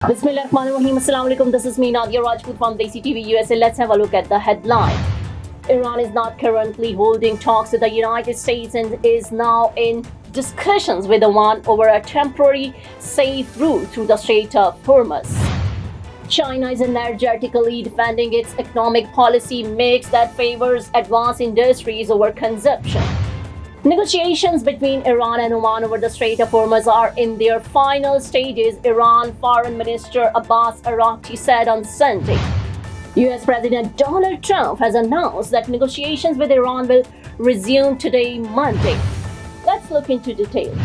Bismillahirrahmanirrahim. Assalamu alaikum. This is me, Nadia Rajput from DESI TV USA. Let's have a look at the headline. Iran is not currently holding talks with the United States and is now in discussions with Oman over a temporary safe route through the Strait of Hormuz. China is energetically defending its economic policy mix that favors advanced industries over consumption. Negotiations between Iran and Oman over the Strait of Hormuz are in their final stages, Iran Foreign Minister Abbas Araghchi said on Sunday. US President Donald Trump has announced that negotiations with Iran will resume today, Monday. Let's look into details.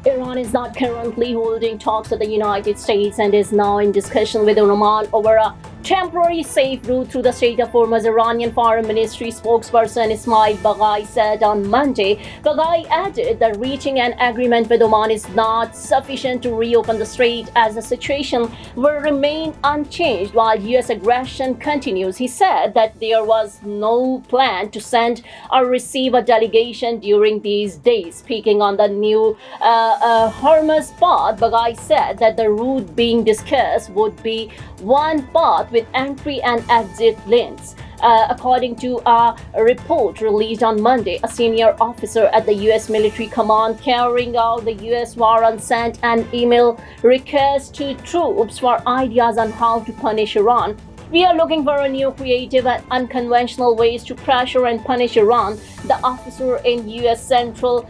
Iran is not currently holding talks with the United States and is now in discussion with Oman over a temporary safe route through the Strait of Hormuz, Iranian Foreign Ministry spokesperson Ismail Baghai said on Monday. Baghai added that reaching an agreement with Oman is not sufficient to reopen the strait as the situation will remain unchanged while U.S. aggression continues. He said that there was no plan to send or receive a delegation during these days. Speaking on the new Hormuz path, Baghai said that the route being discussed would be one path with entry and exit lanes. According to a report released on Monday, a senior officer at the U.S. military command carrying out the U.S. warrant sent an email request to troops for ideas on how to punish Iran. We are looking for a new creative and unconventional ways to pressure and punish Iran, the officer in U.S. Central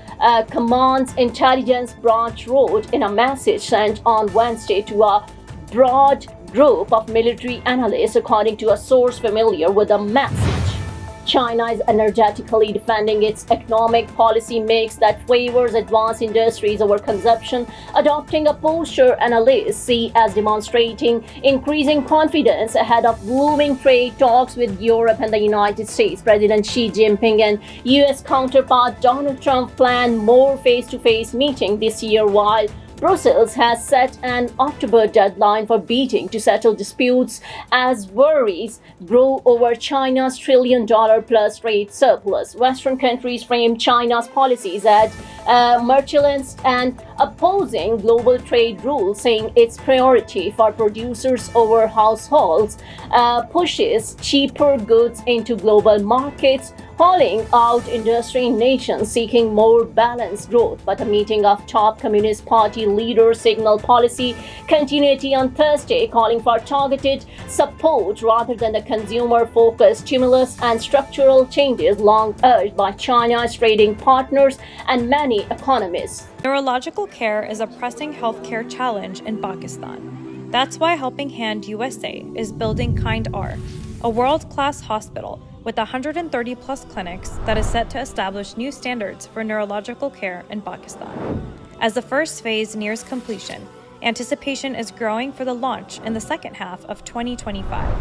Command's intelligence branch wrote in a message sent on Wednesday to a broad group of military analysts, according to a source familiar with the message. China is energetically defending its economic policy mix that favors advanced industries over consumption, adopting a posture analysts see as demonstrating increasing confidence ahead of looming trade talks with Europe and the United States. President Xi Jinping and U.S. counterpart Donald Trump plan more face-to-face meeting this year, while Brussels has set an October deadline for Beijing to settle disputes as worries grow over China's trillion-plus trade surplus. Western countries frame China's policies as merciless and opposing global trade rules, saying its priority for producers over households pushes cheaper goods into global markets, calling out industry nations seeking more balanced growth. But a meeting of top Communist Party leaders signaled policy continuity on Thursday, calling for targeted support rather than the consumer-focused stimulus and structural changes long urged by China's trading partners and many economists. Neurological care is a pressing healthcare challenge in Pakistan. That's why Helping Hand USA is building Kind R, a world-class hospital with 130 plus clinics that is set to establish new standards for neurological care in Pakistan. As the first phase nears completion, anticipation is growing for the launch in the second half of 2025.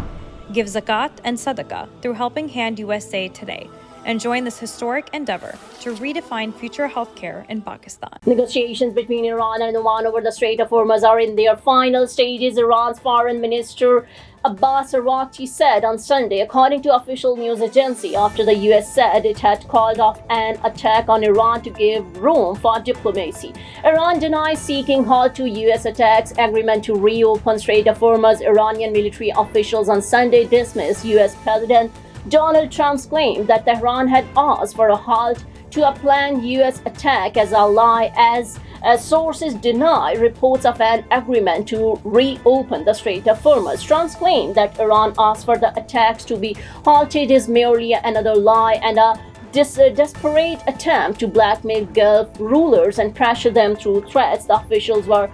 Give zakat and sadaqah through Helping Hand USA today and join this historic endeavor to redefine future healthcare in Pakistan. Negotiations between Iran and Oman over the Strait of Hormuz are in their final stages, Iran's Foreign Minister Abbas Araghchi said on Sunday, according to official news agency, after the U.S. said it had called off an attack on Iran to give room for diplomacy. Iran denies seeking halt to U.S. attacks agreement to reopen Strait of Hormuz. Iranian military officials on Sunday dismissed U.S. President Donald Trump's claim that Tehran had asked for a halt to a planned U.S. attack as a lie, as sources deny reports of an agreement to reopen the Strait of Hormuz. Trump's claim that Iran asked for the attacks to be halted is merely another lie and a desperate attempt to blackmail Gulf rulers and pressure them through threats. The officials were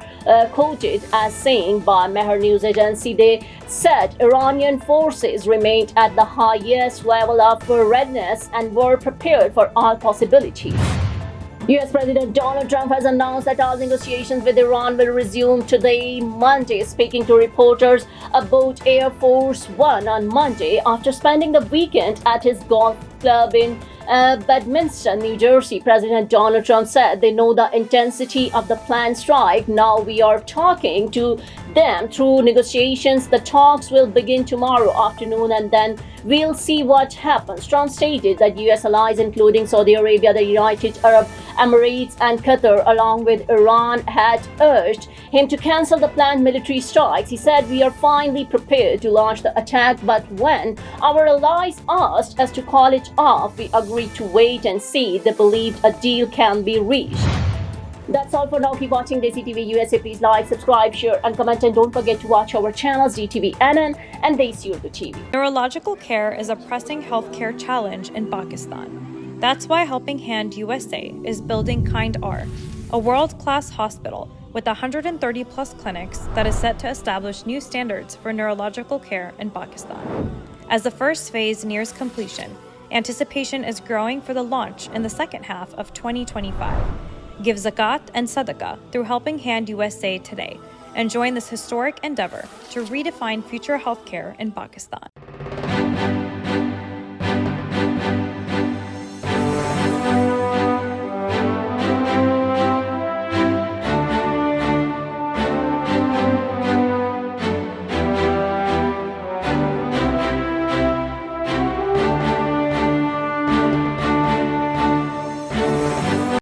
quoted as saying by Mehr news agency they said Iranian forces remained at the highest level of readiness and were prepared for all possibilities. U.S. President Donald Trump has announced that all negotiations with Iran will resume today, Monday. Speaking to reporters about Air Force One on Monday, after spending the weekend at his golf club in Bedminster, New Jersey, President Donald Trump said they know the intensity of the planned strike. Now we are talking to them through negotiations. The talks will begin tomorrow afternoon and then we'll see what happens. Trump stated that U.S. allies, including Saudi Arabia, the United Arab Emirates, and Qatar, along with Iran, had urged him to cancel the planned military strikes. He said, "We are finally prepared to launch the attack, but when our allies asked us to call it off, we agreed to wait and see. They believed a deal can be reached." That's all for now. Keep watching DESI TV USA. Please like, subscribe, share, and comment. And don't forget to watch our channels DTV NN and DESI TV. Neurological care is a pressing healthcare challenge in Pakistan. That's why Helping Hand USA is building Kind R, a world-class hospital with 130 plus clinics that is set to establish new standards for neurological care in Pakistan. As the first phase nears completion, anticipation is growing for the launch in the second half of 2025. Give zakat and sadaqah through Helping Hand USA today and join this historic endeavor to redefine future healthcare in Pakistan.